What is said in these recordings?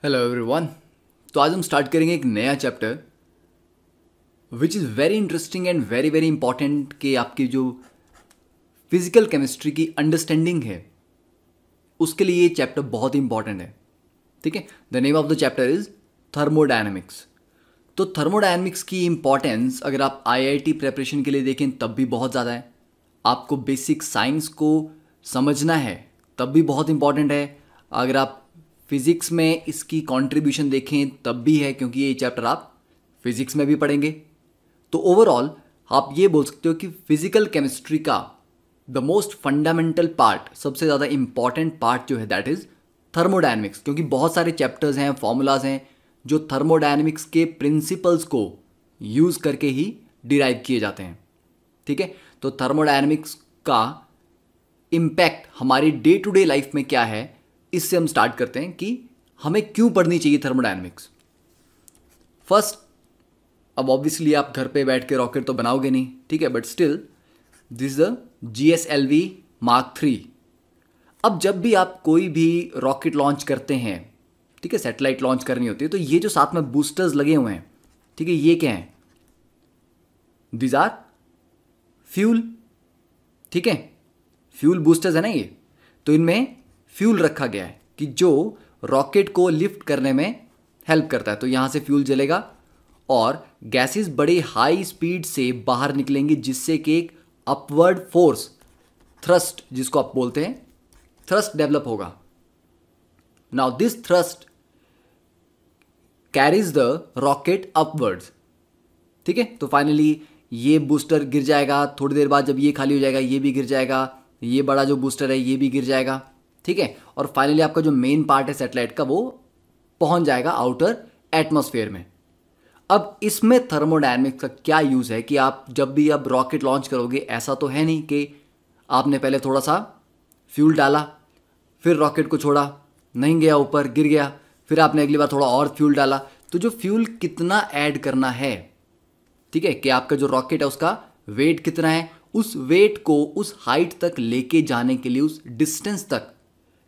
Hello everyone. तो आज हम स्टार्ट करेंगे एक नया chapter which is very interesting and very very important कि आपकी जो फिजिकल केमिस्ट्री की अंडरस्टैंडिंग है उसके लिए ये चैप्टर बहुत ही इंपॉर्टेंट है। ठीक है, the name of the chapter is thermodynamics. तो थर्मोडायनेमिक्स की इंपॉर्टेंस अगर आप आईआईटी प्रेपरेशन के लिए देखें तब भी बहुत ज़्यादा है, आपको बेसिक साइंस को समझना है तब भी बहुत इंपॉर्टेंट है, अगर आप फिज़िक्स में इसकी कंट्रीब्यूशन देखें तब भी है, क्योंकि ये चैप्टर आप फिज़िक्स में भी पढ़ेंगे। तो ओवरऑल आप ये बोल सकते हो कि फिजिकल केमिस्ट्री का द मोस्ट फंडामेंटल पार्ट, सबसे ज़्यादा इंपॉर्टेंट पार्ट जो है दैट इज़ थर्मोडायनेमिक्स, क्योंकि बहुत सारे चैप्टर्स हैं, फॉर्मूलाज हैं जो थर्मोडायनेमिक्स के प्रिंसिपल्स को यूज़ करके ही डिराइव किए जाते हैं। ठीक है, तो थर्मोडायनेमिक्स का इम्पैक्ट हमारी डे टू डे लाइफ में क्या है, इससे हम स्टार्ट करते हैं कि हमें क्यों पढ़नी चाहिए थर्मोडायनेमिक्स। फर्स्ट, अब ऑब्वियसली आप घर पे बैठ के रॉकेट तो बनाओगे नहीं, ठीक है, but still this the GSLV Mark 3। अब जब भी आप कोई भी रॉकेट लॉन्च करते हैं, ठीक है, सैटेलाइट लॉन्च करनी होती है, तो ये जो साथ में बूस्टर्स लगे हुए हैं, ठीक है, ये क्या हैं? This are fuel. ठीक है, फ्यूल बूस्टर्स है ना ये। तो इनमें फ्यूल रखा गया है कि जो रॉकेट को लिफ्ट करने में हेल्प करता है। तो यहाँ से फ्यूल जलेगा और गैसेस बड़े हाई स्पीड से बाहर निकलेंगी, जिससे कि एक अपवर्ड फोर्स, थ्रस्ट जिसको आप बोलते हैं, थ्रस्ट डेवलप होगा। Now this thrust carries the rocket upwards. ठीक है, तो फाइनली ये बूस्टर गिर जाएगा, थोड़ी देर बाद जब ये खाली हो जाएगा ये भी गिर जाएगा, ये बड़ा जो बूस्टर है ये भी गिर जाएगा। ठीक है, और फाइनली आपका जो मेन पार्ट है सैटेलाइट का वो पहुंच जाएगा आउटर एटमॉस्फेयर में। अब इसमें थर्मोडायनेमिक्स का क्या यूज़ है कि आप जब भी अब रॉकेट लॉन्च करोगे, ऐसा तो है नहीं कि आपने पहले थोड़ा सा फ्यूल डाला, फिर रॉकेट को छोड़ा, नहीं गया ऊपर, गिर गया, फिर आपने अगली बार थोड़ा और फ्यूल डाला। तो जो फ्यूल कितना ऐड करना है, ठीक है, कि आपका जो रॉकेट है उसका वेट कितना है, उस वेट को उस हाइट तक लेके जाने के लिए, उस डिस्टेंस तक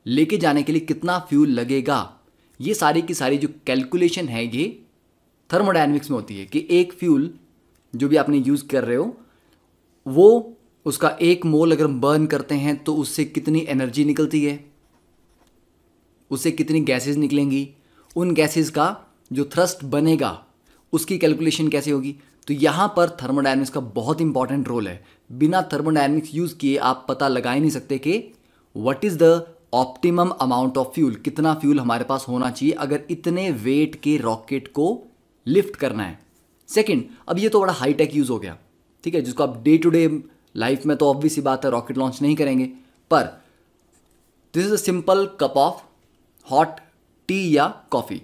लेके जाने के लिए कितना फ्यूल लगेगा, ये सारी की सारी जो कैलकुलेशन है ये थर्मोडायनेमिक्स में होती है कि एक फ्यूल जो भी आपने यूज़ कर रहे हो, वो उसका एक मोल अगर हम बर्न करते हैं तो उससे कितनी एनर्जी निकलती है, उससे कितनी गैसेस निकलेंगी, उन गैसेस का जो थ्रस्ट बनेगा उसकी कैलकुलेशन कैसे होगी। तो यहाँ पर थर्मोडायनेमिक्स का बहुत इंपॉर्टेंट रोल है। बिना थर्मोडायनेमिक्स यूज़ किए आप पता लगा ही नहीं सकते कि what is the optimum amount of fuel, कितना फ्यूल हमारे पास होना चाहिए अगर इतने वेट के रॉकेट को लिफ्ट करना है। सेकंड, अब ये तो बड़ा हाईटेक यूज़ हो गया, ठीक है, जिसको आप डे टू डे लाइफ में तो ऑब्वियस सी बात है रॉकेट लॉन्च नहीं करेंगे, पर this is a simple cup of hot T या कॉफ़ी।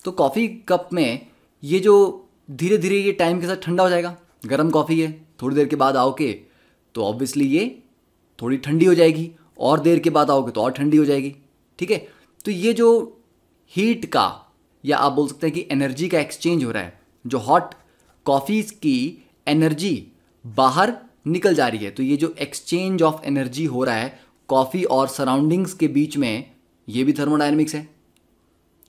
तो कॉफ़ी कप में ये जो धीरे धीरे ये टाइम के साथ ठंडा हो जाएगा, गर्म कॉफ़ी है, थोड़ी देर के बाद आओगे तो ऑब्वियसली ये थोड़ी ठंडी हो जाएगी, और देर के बाद आओगे तो और ठंडी हो जाएगी। ठीक है, तो ये जो हीट का, या आप बोल सकते हैं कि एनर्जी का एक्सचेंज हो रहा है, जो हॉट कॉफ़ीज की एनर्जी बाहर निकल जा रही है, तो ये जो एक्सचेंज ऑफ एनर्जी हो रहा है कॉफ़ी और सराउंडिंग्स के बीच में, ये भी थर्मोडायनेमिक्स है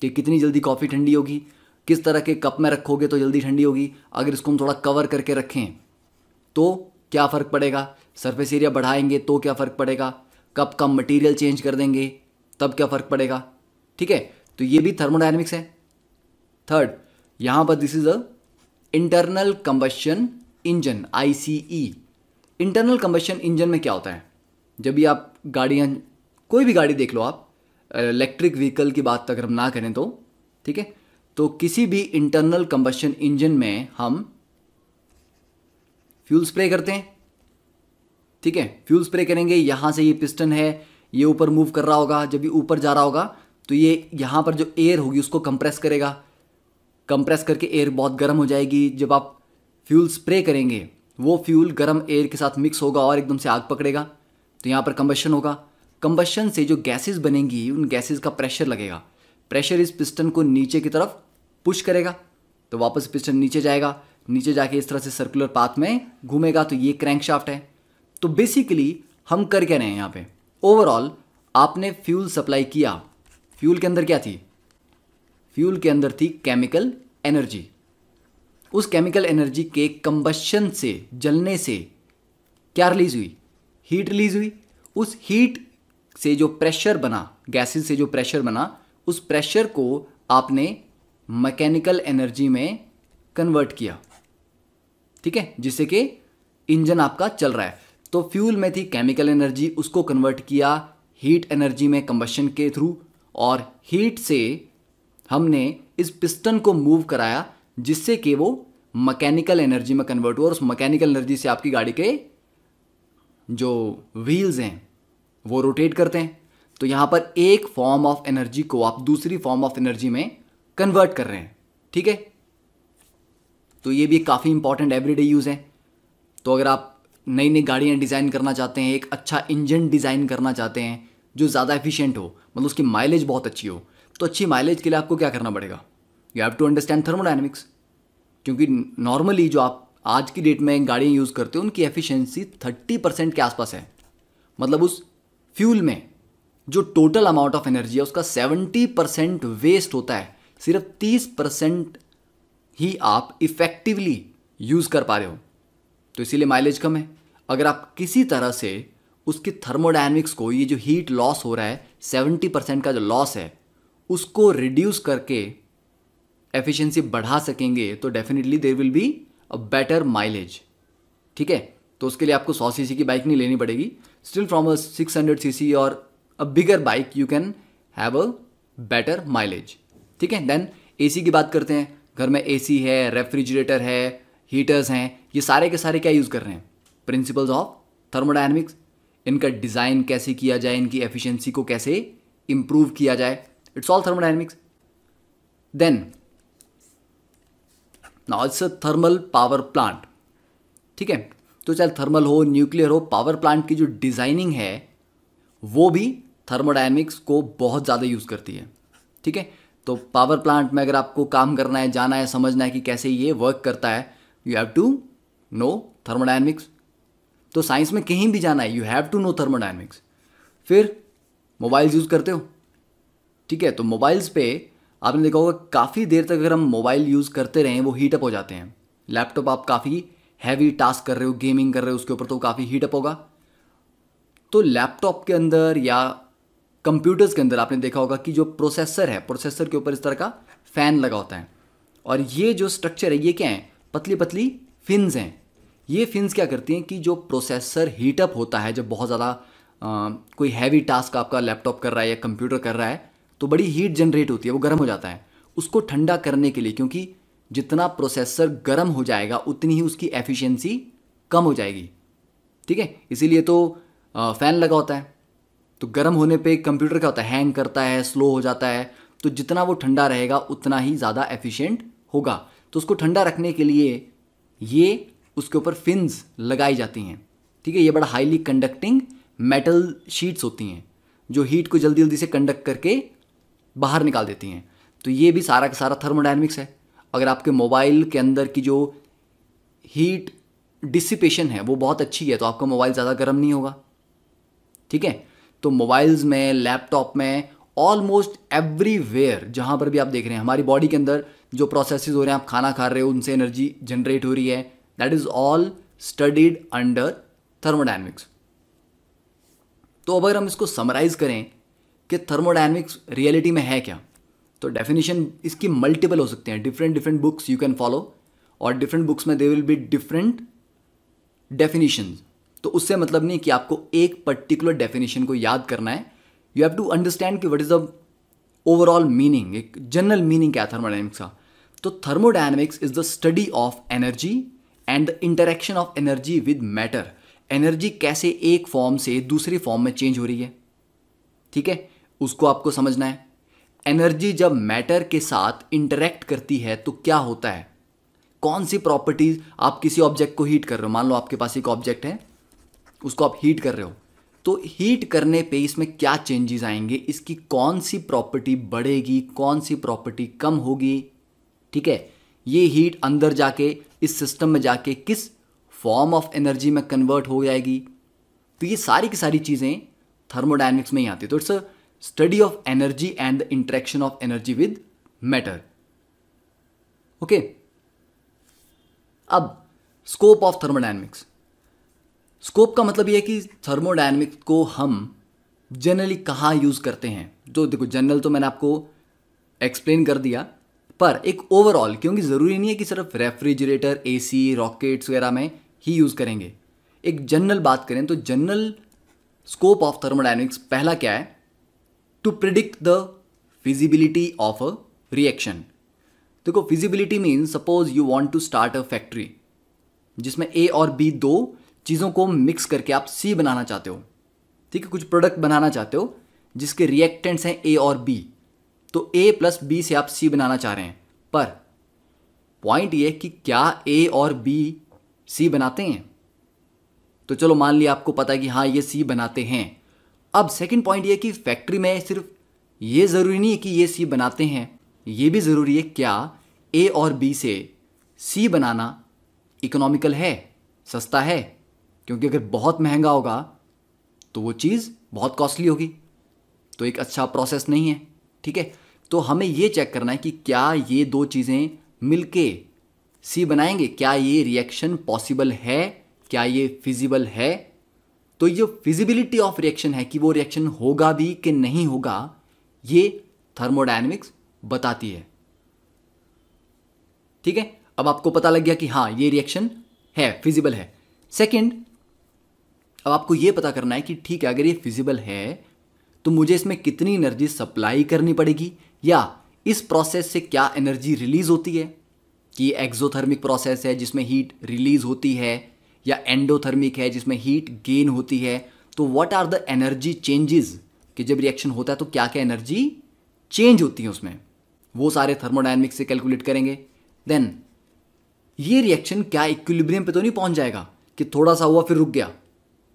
कि कितनी जल्दी कॉफ़ी ठंडी होगी, किस तरह के कप में रखोगे तो जल्दी ठंडी होगी, अगर इसको हम थोड़ा कवर करके रखें तो क्या फ़र्क पड़ेगा, सरफेस एरिया बढ़ाएंगे तो क्या फ़र्क पड़ेगा, कप का मटेरियल चेंज कर देंगे तब क्या फ़र्क पड़ेगा। ठीक है, तो ये भी थर्मोडायनेमिक्स है। थर्ड, यहाँ पर this is a internal combustion engine, ICE। Internal combustion engine में क्या होता है, जब भी आप गाड़ियाँ, कोई भी गाड़ी देख लो आप, इलेक्ट्रिक व्हीकल की बात अगर हम ना करें तो, ठीक है, तो किसी भी इंटरनल कंबशन इंजन में हम फ्यूल स्प्रे करते हैं। ठीक है, फ्यूल स्प्रे करेंगे, यहाँ से ये पिस्टन है, ये ऊपर मूव कर रहा होगा, जब ये ऊपर जा रहा होगा तो ये यहाँ पर जो एयर होगी उसको कंप्रेस करेगा, कंप्रेस करके एयर बहुत गर्म हो जाएगी। जब आप फ्यूल स्प्रे करेंगे वो फ्यूल गर्म एयर के साथ मिक्स होगा और एकदम से आग पकड़ेगा, तो यहाँ पर कंबशन होगा। कंबशन से जो गैसेस बनेंगी उन गैसेस का प्रेशर लगेगा, प्रेशर इस पिस्टन को नीचे की तरफ पुश करेगा, तो वापस पिस्टन नीचे जाएगा, नीचे जाके इस तरह से सर्कुलर पाथ में घूमेगा, तो ये क्रैंकशाफ्ट है। तो बेसिकली हम कर क्या रहे हैं यहाँ पे, ओवरऑल आपने फ्यूल सप्लाई किया, फ्यूल के अंदर क्या थी, फ्यूल के अंदर थी केमिकल एनर्जी। उस केमिकल एनर्जी के कंबशन से, जलने से क्या रिलीज हुई? हीट रिलीज हुई। उस हीट से जो प्रेशर बना, गैसेस से जो प्रेशर बना, उस प्रेशर को आपने मैकेनिकल एनर्जी में कन्वर्ट किया, ठीक है, जिससे कि इंजन आपका चल रहा है। तो फ्यूल में थी केमिकल एनर्जी, उसको कन्वर्ट किया हीट एनर्जी में कंबशन के थ्रू, और हीट से हमने इस पिस्टन को मूव कराया जिससे कि वो मैकेनिकल एनर्जी में कन्वर्ट हुआ, और उस मैकेनिकल एनर्जी से आपकी गाड़ी के जो व्हील्स हैं वो रोटेट करते हैं। तो यहाँ पर एक फॉर्म ऑफ एनर्जी को आप दूसरी फॉर्म ऑफ एनर्जी में कन्वर्ट कर रहे हैं, ठीक है। तो ये भी काफ़ी इंपॉर्टेंट एवरीडे यूज़ है। तो अगर आप नई नई गाड़ियाँ डिज़ाइन करना चाहते हैं, एक अच्छा इंजन डिज़ाइन करना चाहते हैं जो ज़्यादा एफिशिएंट हो, मतलब उसकी माइलेज बहुत अच्छी हो, तो अच्छी माइलेज के लिए आपको क्या करना पड़ेगा? You have to understand thermodynamics. क्योंकि नॉर्मली जो आप आज की डेट में गाड़ियाँ यूज़ करते हो उनकी एफिशिएंसी 30% के आसपास है। मतलब उस फ्यूल में जो टोटल अमाउंट ऑफ एनर्जी है उसका 70% वेस्ट होता है, सिर्फ 30% ही आप इफेक्टिवली यूज़ कर पा रहे हो, तो इसीलिए माइलेज कम है। अगर आप किसी तरह से उसकी थर्मोडायनेमिक्स को, ये जो हीट लॉस हो रहा है 70% का जो लॉस है, उसको रिड्यूस करके एफिशिएंसी बढ़ा सकेंगे तो definitely there will be a better mileage, ठीक है। तो उसके लिए आपको 100 सीसी की बाइक नहीं लेनी पड़ेगी। स्टिल फ्रॉम अ 600 सीसी और a bigger bike you can have a better mileage, ठीक है। देन एसी की बात करते हैं। घर में एसी है, रेफ्रिजरेटर है, हीटर्स हैं, ये सारे के सारे क्या यूज़ कर रहे हैं? Principles of thermodynamics. इनका डिज़ाइन कैसे किया जाए, इनकी एफिशिएंसी को कैसे इंप्रूव किया जाए, it's all thermodynamics. Then now it's a thermal power plant, ठीक है। तो चाहे थर्मल हो, न्यूक्लियर हो, पावर प्लांट की जो डिज़ाइनिंग है वो भी थर्मोडायनेमिक्स को बहुत ज़्यादा यूज़ करती है, ठीक है। तो पावर प्लांट में अगर आपको काम करना है, जाना है, समझना है कि कैसे ये वर्क करता है, you have to know thermodynamics. तो साइंस में कहीं भी जाना है, you have to know thermodynamics. फिर मोबाइल्स यूज़ करते हो, ठीक है। तो मोबाइल्स पे आपने देखा होगा काफ़ी देर तक अगर हम मोबाइल यूज़ करते रहें वो हीटअप हो जाते हैं। लैपटॉप आप काफ़ी हैवी टास्क कर रहे हो, गेमिंग कर रहे हो उसके ऊपर, तो काफ़ी हीटअप होगा। तो लैपटॉप के अंदर या कंप्यूटर्स के अंदर आपने देखा होगा कि जो प्रोसेसर है, प्रोसेसर के ऊपर इस तरह का फ़ैन लगा होता है, और ये जो स्ट्रक्चर है ये क्या है? पतली पतली फिन्स हैं। ये फिन्स क्या करती हैं कि जो प्रोसेसर हीटअप होता है, जब बहुत ज़्यादा कोई हैवी टास्क आपका लैपटॉप कर रहा है या कंप्यूटर कर रहा है, तो बड़ी हीट जनरेट होती है, वो गर्म हो जाता है। उसको ठंडा करने के लिए, क्योंकि जितना प्रोसेसर गर्म हो जाएगा उतनी ही उसकी एफिशिएंसी कम हो जाएगी, ठीक है। इसीलिए तो फ़ैन लगा होता है। तो गर्म होने पे कंप्यूटर क्या होता है? हैंग करता है, स्लो हो जाता है। तो जितना वो ठंडा रहेगा उतना ही ज़्यादा एफिशिएंट होगा। तो उसको ठंडा रखने के लिए ये उसके ऊपर फिन्स लगाई जाती हैं, ठीक है। ये बड़ा हाईली कंडक्टिंग मेटल शीट्स होती हैं जो हीट को जल्दी जल्दी से कंडक्ट करके बाहर निकाल देती हैं। तो ये भी सारा का सारा थर्मोडायनेमिक्स है। अगर आपके मोबाइल के अंदर की जो हीट डिसिपेशन है वो बहुत अच्छी है तो आपका मोबाइल ज़्यादा गर्म नहीं होगा, ठीक है। तो मोबाइल्स में, लैपटॉप में, ऑलमोस्ट एवरीवेयर जहाँ पर भी आप देख रहे हैं हमारी बॉडी के अंदर जो प्रोसेसेस हो रहे हैं, आप खाना खा रहे हो उनसे एनर्जी जनरेट हो रही है, that is all studied under thermodynamics. तो अगर हम इसको समराइज करें कि थर्मोडायनेमिक्स रियलिटी में है क्या, तो डेफिनेशन इसकी मल्टीपल हो सकते हैं। Different different books you can follow, और डिफरेंट बुक्स में they will be different definitions. तो उससे मतलब नहीं कि आपको एक पर्टिकुलर डेफिनेशन को याद करना है। यू हैव टू अंडरस्टैंड कि what is the overall meaning, एक जनरल मीनिंग क्या है थर्मोडायनेमिक्स का। तो thermodynamics is the study of energy and the interaction of energy with matter. Energy कैसे एक फॉर्म से दूसरी फॉर्म में चेंज हो रही है, ठीक है, उसको आपको समझना है। एनर्जी जब मैटर के साथ इंटरेक्ट करती है तो क्या होता है, कौन सी प्रॉपर्टीज, आप किसी ऑब्जेक्ट को हीट कर रहे हो, मान लो आपके पास एक ऑब्जेक्ट है, उसको आप हीट कर रहे हो, तो हीट करने पे इसमें क्या चेंजेस आएंगे, इसकी कौन सी प्रॉपर्टी बढ़ेगी, कौन सी प्रॉपर्टी कम होगी, ठीक है। ये हीट अंदर जाके इस सिस्टम में जाके किस फॉर्म ऑफ एनर्जी में कन्वर्ट हो जाएगी। तो ये सारी की सारी चीज़ें थर्मोडायनेमिक्स में ही आती है। तो it's a study of energy and the interaction of energy with matter. Okay, अब स्कोप ऑफ थर्मोडायनेमिक्स। स्कोप का मतलब यह है कि थर्मोडायनेमिक्स को हम जनरली कहाँ यूज़ करते हैं। तो देखो, जनरल तो मैंने आपको एक्सप्लेन कर दिया, पर एक ओवरऑल, क्योंकि ज़रूरी नहीं है कि सिर्फ रेफ्रिजरेटर, एसी, रॉकेट्स वगैरह में ही यूज़ करेंगे। एक जनरल बात करें तो जनरल स्कोप ऑफ थर्मोडायनेमिक्स पहला क्या है, to predict the feasibility of a reaction. देखो, feasibility means suppose you want to start a factory जिसमें ए और बी दो चीज़ों को मिक्स करके आप सी बनाना चाहते हो। ठीक है, कुछ प्रोडक्ट बनाना चाहते हो जिसके रिएक्टेंट्स हैं ए और बी, तो ए प्लस बी से आप सी बनाना चाह रहे हैं। पर पॉइंट ये कि क्या ए और बी सी बनाते हैं? तो चलो मान लिया आपको पता है कि हाँ ये सी बनाते हैं। अब सेकंड पॉइंट ये कि फैक्ट्री में सिर्फ ये ज़रूरी नहीं है कि ये सी बनाते हैं, ये भी ज़रूरी है क्या ए और बी से सी बनाना इकोनॉमिकल है, सस्ता है। क्योंकि अगर बहुत महंगा होगा तो वो चीज़ बहुत कॉस्टली होगी, तो एक अच्छा प्रोसेस नहीं है। ठीक है, तो हमें ये चेक करना है कि क्या ये दो चीज़ें मिलके सी बनाएंगे, क्या ये रिएक्शन पॉसिबल है, क्या ये फिजिबल है। तो ये फिजिबिलिटी ऑफ रिएक्शन है कि वो रिएक्शन होगा भी कि नहीं होगा, ये थर्मोडायनेमिक्स बताती है। ठीक है, अब आपको पता लग गया कि हाँ ये रिएक्शन है, फिजिबल है। सेकंड, अब आपको ये पता करना है कि ठीक है, अगर ये फिजिबल है तो मुझे इसमें कितनी एनर्जी सप्लाई करनी पड़ेगी, या इस प्रोसेस से क्या एनर्जी रिलीज होती है, कि एक्सोथर्मिक प्रोसेस है जिसमें हीट रिलीज होती है, या एंडोथर्मिक है जिसमें हीट गेन होती है। तो what are the energy changes, कि जब रिएक्शन होता है तो क्या क्या एनर्जी चेंज होती है उसमें, वो सारे थर्मोडायनेमिक्स से कैलकुलेट करेंगे। देन ये रिएक्शन क्या इक्विलिब्रियम पे तो नहीं पहुंच जाएगा कि थोड़ा सा हुआ फिर रुक गया,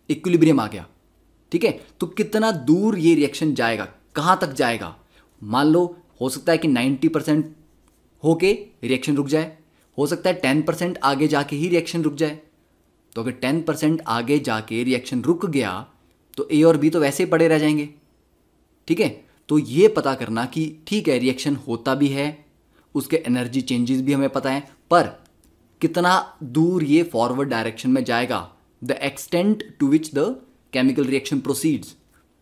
इक्विलिब्रियम आ गया। ठीक है, तो कितना दूर ये रिएक्शन जाएगा, कहां तक जाएगा। मान लो हो सकता है कि 90% होके रिएक्शन रुक जाए, हो सकता है 10% आगे जाके ही रिएक्शन रुक जाए। तो अगर 10% आगे जाके रिएक्शन रुक गया तो ए और बी तो वैसे ही पड़े रह जाएंगे। ठीक है, तो ये पता करना कि ठीक है रिएक्शन होता भी है, उसके एनर्जी चेंजेस भी हमें पता है, पर कितना दूर ये फॉरवर्ड डायरेक्शन में जाएगा, the extent to which the chemical reaction proceeds,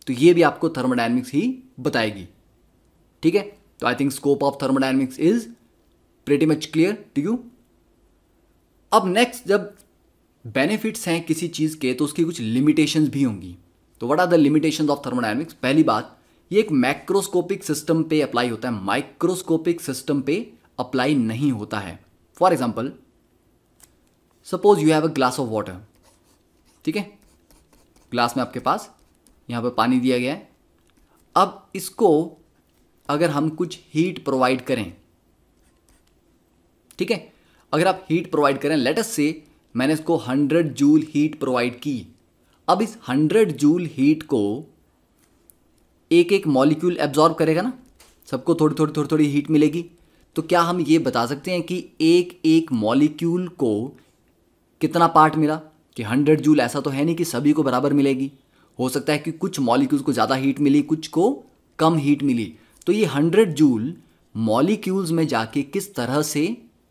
तो ये भी आपको थर्मोडायनेमिक्स ही बताएगी। ठीक है, तो I think scope of thermodynamics is pretty much clear to you. अब नेक्स्ट, जब बेनिफिट्स हैं किसी चीज़ के तो उसकी कुछ लिमिटेशंस भी होंगी। तो what are the limitations of thermodynamics. पहली बात, ये एक मैक्रोस्कोपिक सिस्टम पे अप्लाई होता है, माइक्रोस्कोपिक सिस्टम पे अप्लाई नहीं होता है। For example, suppose you have a glass of water. ठीक है, ग्लास में आपके पास यहाँ पे पानी दिया गया है। अब इसको अगर हम कुछ हीट प्रोवाइड करें, ठीक है, अगर आप हीट प्रोवाइड करें, लेट अस से मैंने इसको 100 जूल हीट प्रोवाइड की। अब इस 100 जूल हीट को एक एक मॉलिक्यूल एब्जॉर्ब करेगा ना, सबको थोड़ी थोड़ी थोड़ी थोड़ी हीट मिलेगी। तो क्या हम ये बता सकते हैं कि एक एक मॉलिक्यूल को कितना पार्ट मिला, कि 100 जूल ऐसा तो है नहीं कि सभी को बराबर मिलेगी। हो सकता है कि कुछ मॉलिक्यूल्स को ज़्यादा हीट मिली, कुछ को कम हीट मिली। तो ये 100 जूल मॉलिक्यूल्स में जाके किस तरह से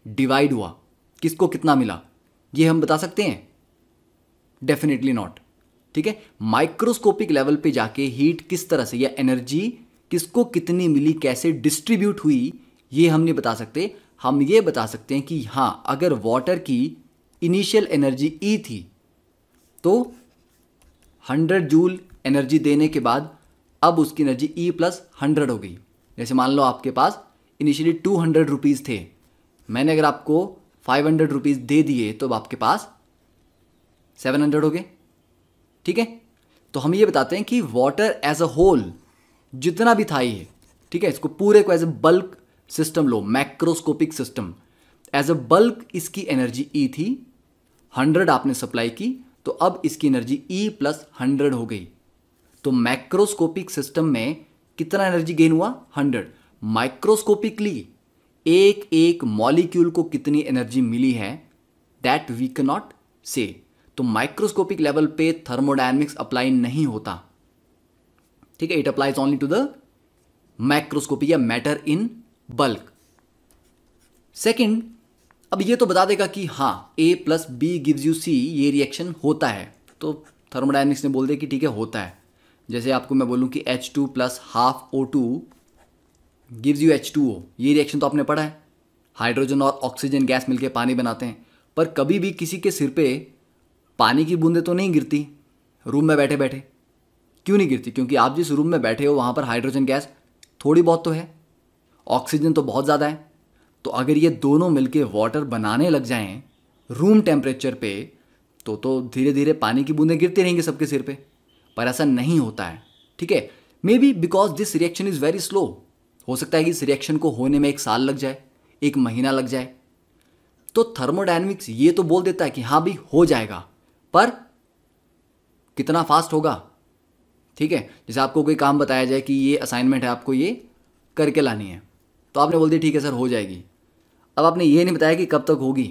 डिवाइड हुआ, किसको कितना मिला, ये हम बता सकते हैं? Definitely not. ठीक है, माइक्रोस्कोपिक लेवल पे जाके हीट किस तरह से या एनर्जी किसको कितनी मिली, कैसे डिस्ट्रीब्यूट हुई, ये हम नहीं बता सकते। हम ये बता सकते हैं कि हाँ, अगर वाटर की इनिशियल एनर्जी ई थी तो 100 जूल एनर्जी देने के बाद अब उसकी एनर्जी ई प्लस 100 हो गई। जैसे मान लो आपके पास इनिशियली 200 रुपीज़ थे, मैंने अगर आपको 500 रुपीज़ दे दिए तो अब आपके पास 700 हो गए। ठीक है, तो हम ये बताते हैं कि वाटर एज अ होल जितना भी था ये, ठीक है, इसको पूरे को एज अ बल्क सिस्टम लो, macroscopic system, as a bulk इसकी एनर्जी ई थी, 100 आपने सप्लाई की, तो अब इसकी एनर्जी ई प्लस 100 हो गई। तो मैक्रोस्कोपिक सिस्टम में कितना एनर्जी गेन हुआ? 100। माइक्रोस्कोपिकली एक एक मॉलिक्यूल को कितनी एनर्जी मिली है, that we can not say. तो माइक्रोस्कोपिक लेवल पे थर्मोडायनेमिक्स अप्लाई नहीं होता। ठीक है, it applies only to the macroscopy या मैटर इन बल्क। सेकंड, अब ये तो बता देगा कि हाँ A+B गिव्स यू C, ये रिएक्शन होता है, तो थर्मोडायनेमिक्स ने बोल दिया कि ठीक है होता है। जैसे आपको मैं बोलूँ कि H2 + ½ O2 gives you H2O, ये रिएक्शन तो आपने पढ़ा है, हाइड्रोजन और ऑक्सीजन गैस मिलकर पानी बनाते हैं। पर कभी भी किसी के सिर पे पानी की बूंदें तो नहीं गिरती रूम में बैठे बैठे। क्यों नहीं गिरती? क्योंकि आप जिस रूम में बैठे हो वहाँ पर हाइड्रोजन गैस थोड़ी बहुत तो है, ऑक्सीजन तो बहुत ज़्यादा है। तो अगर ये दोनों मिलके वाटर बनाने लग जाएं रूम टेम्परेचर पे, तो धीरे धीरे पानी की बूंदें गिरती रहेंगी सबके सिर पे। पर ऐसा नहीं होता है, ठीक है। May be because this reaction is very slow. हो सकता है कि इस रिएक्शन को होने में 1 साल लग जाए, 1 महीना लग जाए। तो थर्मोडायनेमिक्स ये तो बोल देता है कि हाँ भाई हो जाएगा, पर कितना फास्ट होगा, ठीक है। जैसे आपको कोई काम बताया जाए कि ये असाइनमेंट है, आपको ये करके लानी है, तो आपने बोल दिया ठीक है सर हो जाएगी। अब आपने ये नहीं बताया कि कब तक होगी।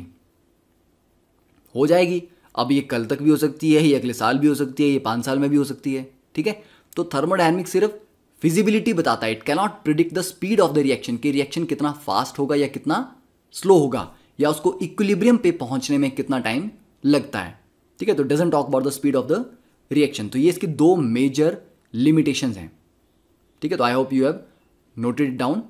हो जाएगी, अब ये कल तक भी हो सकती है, ये अगले साल भी हो सकती है, ये 5 साल में भी हो सकती है, ठीक है। तो थर्मोडायनेमिक्स सिर्फ फिजिबिलिटी बताता है, it cannot predict the speed of the reaction, कि रिएक्शन कितना फास्ट होगा या कितना स्लो होगा, या उसको इक्विलिब्रियम पे पहुंचने में कितना टाइम लगता है, ठीक है। तो doesn't talk about the speed of the reaction. तो ये इसकी 2 मेजर लिमिटेशंस हैं, ठीक है। तो I hope you have noted down.